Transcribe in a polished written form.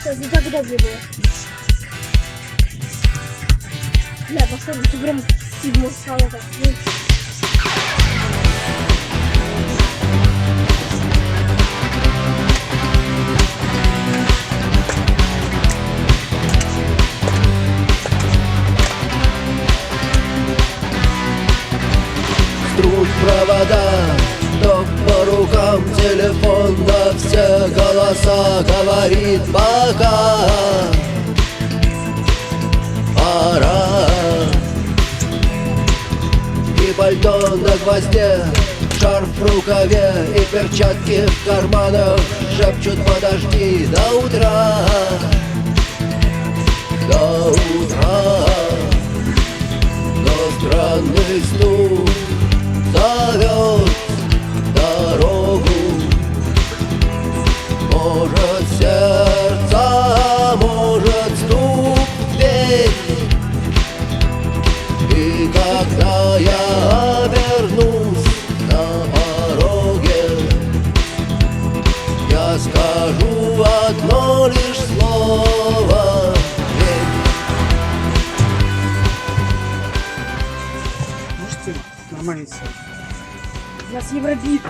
Сейчас не так удобно было. Бля, пошел, ты прям седьмой стал так. Струть провода, ток по рукам, телефон на все голоса говорит пока. Пора. И пальто на гвозде, шарф в рукаве и перчатки в карманах шепчут: подожди до утра, до утра. Но странный стук зовет дорогу. Может сердце, может стук в дверь. И когда я обернусь на пороге, я скажу одно лишь слово: верь. Можете нормально сесть? У нас Евробит.